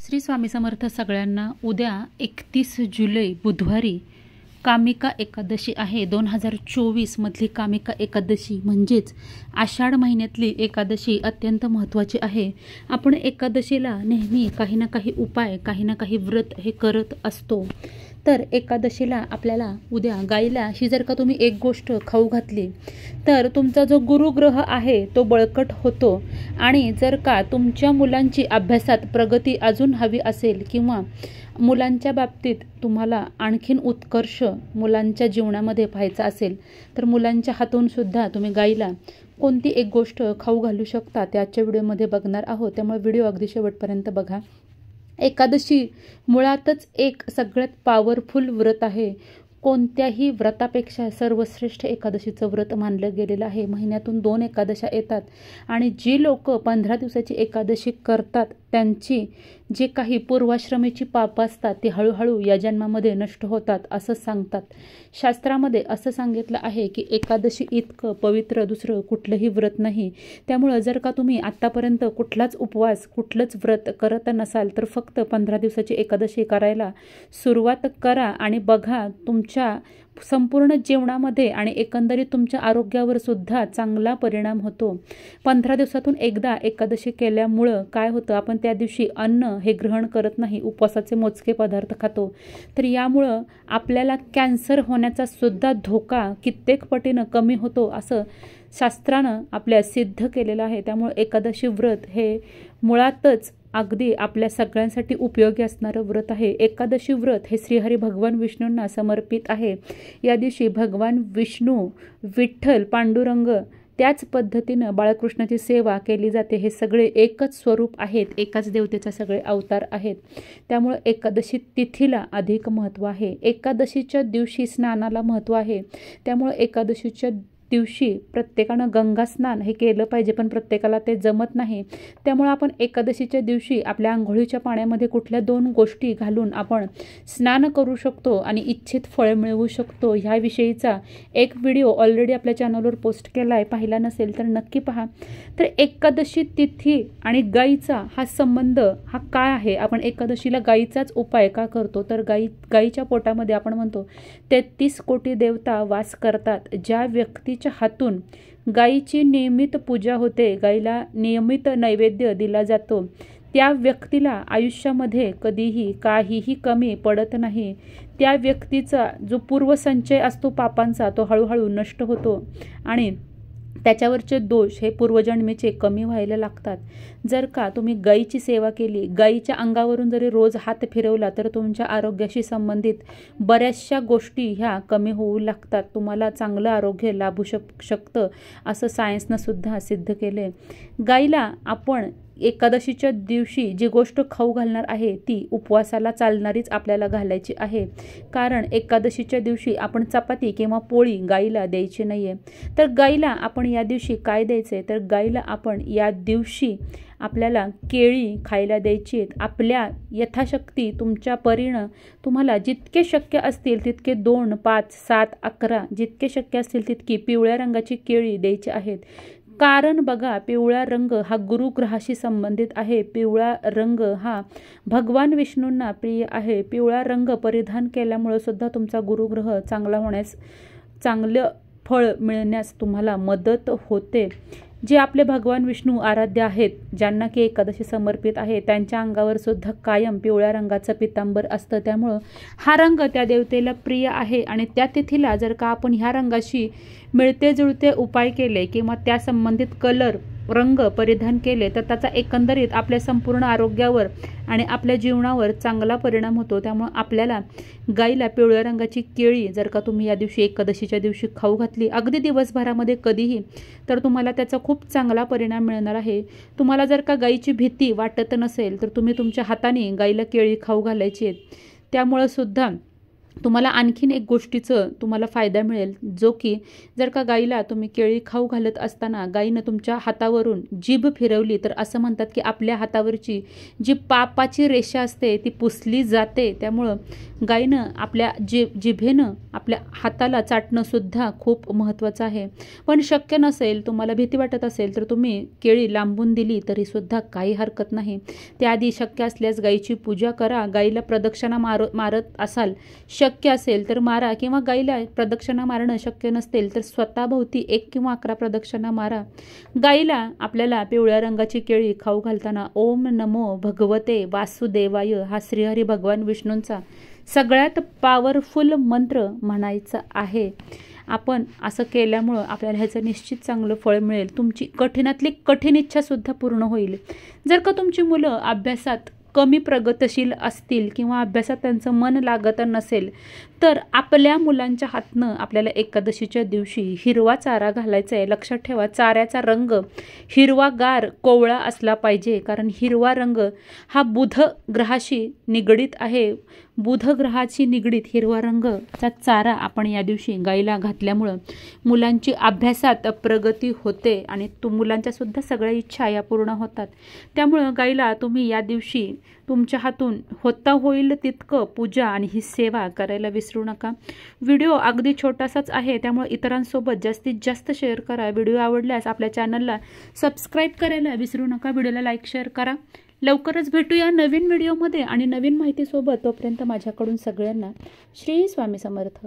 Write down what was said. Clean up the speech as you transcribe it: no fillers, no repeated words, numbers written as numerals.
श्री स्वामी समर्थ सगळ्यांना। उद्या 31 जुलै बुधवारी कामिका एकादशी आहे। 2024 मधली कामिका एकादशी म्हणजेच आषाढ महिन्यातली एकादशी अत्यंत महत्त्वाची आहे। आपण एकादशीला नेहमी काही ना काही उपाय, काही ना काही व्रत हे करत असतो। तर एकादशीला आपल्याला उद्या गाईला ही जर का तुम्ही एक गोष्ट खाऊ घातली तर तुमचा जो गुरुग्रह आहे तो बळकट होतो। आणि जर का तुमच्या मुलांची अभ्यासात प्रगती अजून हवी असेल किंवा मुलांच्या बाबतीत तुम्हाला आणखीन उत्कर्ष मुलांच्या जीवनामध्ये पाहायचा असेल तर मुलांच्या हातून सुद्धा तुम्ही गाईला कोणती एक गोष्ट खाऊ घालू शकता, त्याच्या व्हिडिओमध्ये बघणार आहोत। त्यामुळे व्हिडिओ अगदी शेवटपर्यंत बघा। एकादशी मुळातच एक सगळ्यात पॉवरफुल व्रत आहे। कोणत्याही व्रतापेक्षा सर्वश्रेष्ठ एकादशीचं व्रत मानलं गेलेलं आहे। महिन्यातून 2 एकादशा येतात आणि जी लोक 15 दिवसाची एकादशी करतात त्यांची जे काही पूर्वाश्रमेची पापं असतात ती हळूहळू या जन्मामध्ये नष्ट होतात असं सांगतात। शास्त्रामध्ये असं सांगितलं आहे की एकादशी इतकं पवित्र दुसरं कुठलंही व्रत नाही। त्यामुळे जर का तुम्ही आत्तापर्यंत कुठलाच उपवास, कुठलंच व्रत करत नसाल तर फक्त 15 दिवसाची एकादशी करायला सुरुवात करा आणि बघा तुमच्या संपूर्ण जीवनामध्ये आणि एकंदरीत तुमच्या आरोग्यावर सुद्धा चांगला परिणाम होतो। 15 दिवसातून एकदा एकादशी केल्यामुळं काय होतं, आपण त्या दिवशी अन्न हे ग्रहण करत नाही, उपवासाचे मोजके पदार्थ खातो। तर यामुळं आपल्याला कॅन्सर होण्याचा सुद्धा धोका कित्येक पटीनं कमी होतो असं शास्त्रानं आपल्या सिद्ध केलेलं आहे। त्यामुळे एकादशी व्रत हे मुळातच अगदी आपल्या सगळ्यांसाठी उपयोगी असणारं व्रत आहे। एकादशी व्रत हे श्रीहरी भगवान विष्णूंना समर्पित आहे। या दिवशी भगवान विष्णू, विठ्ठल, पांडुरंग त्याच पद्धतीनं बाळकृष्णाची सेवा केली जाते। हे सगळे एकच स्वरूप आहेत, एकाच देवतेचे सगळे अवतार आहेत। त्यामुळे एकादशी तिथीला अधिक महत्त्व आहे। एकादशीच्या दिवशी स्नानाला महत्त्व आहे। त्यामुळे एकादशीच्या दिवशी प्रत्येकानं गंगा स्नान हे केलं पाहिजे, पण प्रत्येकाला ते जमत नाही। त्यामुळे आपण एकादशीच्या दिवशी आपल्या आंघोळीच्या पाण्यामध्ये कुठल्या 2 गोष्टी घालून आपण स्नान करू शकतो आणि इच्छित फळ मिळवू शकतो ह्याविषयीचा एक व्हिडिओ ऑलरेडी आपल्या चॅनलवर पोस्ट केला आहे, पाहिला नसेल तर नक्की पहा। तर एकादशी तिथी आणि गाईचा हा संबंध हा काय आहे, आपण एकादशीला गाईचाच उपाय का करतो, तर गाईच्या पोटामध्ये आपण म्हणतो 33 कोटी देवता वास करतात। ज्या व्यक्ती हातून गायीची नियमित पूजा होते, गायीला नियमित नैवेद्य दिला जातो, त्या व्यक्तीला आयुष्यामध्ये कधीही काहीही कमी पडत नाही। त्या व्यक्तीचा जो पूर्वसंचय असतो पापांचा तो हळूहळू नष्ट होतो आणि त्याच्यावरचे दोष हे पूर्वजन्मीचे कमी व्हायला लागतात। जर का तुम्ही गायीची सेवा केली, गायीच्या अंगावरून जरी रोज हात फिरवला तर तुमच्या आरोग्याशी संबंधित बऱ्याचशा गोष्टी ह्या कमी होऊ लागतात, तुम्हाला चांगलं आरोग्य लाभू शकतं असं सायन्सनं सुद्धा सिद्ध केले। गायीला आपण एकादशीच्या दिवशी जी गोष्ट खाऊ घालणार आहे ती उपवासाला चालणारीच आपल्याला घालायची आहे। कारण एकादशीच्या दिवशी आपण चपाती किंवा पोळी गाईला द्यायची नाहीये। तर गाईला आपण या दिवशी काय द्यायचे, तर गाईला आपण या दिवशी आपल्याला केळी खायला द्यायची आहेत। आपल्या यथाशक्ती तुमच्या परीनं तुम्हाला जितके शक्य असतील तितके 2, 5, 7, 11 जितके शक्य असतील तितकी पिवळ्या रंगाची केळी द्यायची आहेत। कारण बघा, पिवळा रंग हा गुरुग्रहाशी संबंधित आहे। पिवळा रंग हा भगवान विष्णूंना प्रिय आहे। पिवळा रंग परिधान केल्यामुळे सुद्धा तुमचा गुरुग्रह चांगला होण्यास, चांगलं फळ मिळण्यास तुम्हाला मदत होते। जे आपले भगवान विष्णू आराध्य आहेत, ज्यांना की एकादशी समर्पित आहे, त्यांच्या अंगावर सुद्धा कायम पिवळ्या रंगाचं पितांबर असतं। त्यामुळं हा रंग त्या देवतेला प्रिय आहे आणि त्या तिथीला जर का आपण ह्या रंगाशी मिळते जुळते उपाय केले किंवा त्या संबंधित कलर रंग परिधान केले तर त्याचा एकंदरीत आपल्या संपूर्ण आरोग्यावर आणि आपल्या जीवनावर चांगला परिणाम होतो। त्यामुळे आपल्याला गाईला पिवळ्या रंगाची केळी जर का तुम्ही या दिवशी एकादशीच्या दिवशी खाऊ घातली अगदी दिवसभरामध्ये कधीही, तर तुम्हाला त्याचा खूप चांगला परिणाम मिळणार आहे। तुम्हाला जर का गाईची भीती वाटत नसेल तर तुम्ही तुमच्या हाताने गाईला केळी खाऊ घालायची आहेत। त्यामुळे सुद्धा तुम्हाला आणखीन एक गोष्टीचं तुम्हाला फायदा मिळेल, जो की जर का गाईला तुम्ही केळी खाऊ घालत असताना गाईनं तुमच्या हातावरून जीभ फिरवली तर असं म्हणतात की आपल्या हातावरची जी पापाची रेषा असते ती पुसली जाते. त्यामुळं गाईनं आपल्या जिभेनं आपल्या हाताला चाटणं सुद्धा खूप महत्त्वाचं आहे. पण शक्य नसेल, तुम्हाला भीती वाटत असेल तर तुम्ही केळी लांबून दिली तरीसुद्धा काही हरकत नाही. त्याआधी शक्य असल्यास गाईची पूजा करा. गाईला प्रदक्षिणा मारत असाल, शक्य असेल तर मारा, किंवा गाईला प्रदक्षिणा मारणं शक्य नसेल तर स्वतःभोवती 1 किंवा 11 प्रदक्षिणा मारा. गाईला आपल्याला पिवळ्या रंगाची केळी खाऊ घालताना ओम नमो भगवते वासुदेवाय हा श्रीहरी भगवान विष्णूंचा सगळ्यात पॉवरफुल मंत्र म्हणायचा आहे. आपण असं केल्यामुळं आपल्याला ह्याचं निश्चित चांगलं फळ मिळेल. तुमची कठीणातली कठीण इच्छासुद्धा पूर्ण होईल. जर का तुमची मुलं अभ्यासात कमी प्रगतशील असतील किंवा अभ्यासात त्यांचं मन लागत नसेल तर आपल्या मुलांच्या हातनं आपल्याला एकादशीच्या दिवशी हिरवा चारा घालायचा आहे. लक्षात ठेवा, चाऱ्याचा रंग हिरवागार कोवळा असला पाहिजे, कारण हिरवा रंग हा बुध ग्रहाशी निगडीत आहे. बुध ग्रहाची निगडीत हिरवा रंगचा चारा आपण या दिवशी गाईला घातल्यामुळं मुलांची अभ्यासात प्रगती होते आणि मुलांच्या सुद्धा सगळ्या इच्छा या पूर्ण होतात. त्यामुळं गाईला तुम्ही या दिवशी तुमच्या हातून होता होईल तितकं पूजा आणि ही सेवा करायला विसरू नका. व्हिडिओ अगदी छोटासाच आहे, त्यामुळे इतरांसोबत जास्तीत जास्त शेअर करा. व्हिडिओ आवडल्यास आपल्या चॅनलला सबस्क्राईब करायला विसरू नका. व्हिडिओला लाईक शेअर करा. लवकरच भेटूया नवीन व्हिडिओमध्ये आणि नवीन माहितीसोबत. तोपर्यंत माझ्याकडून सगळ्यांना श्री स्वामी समर्थ.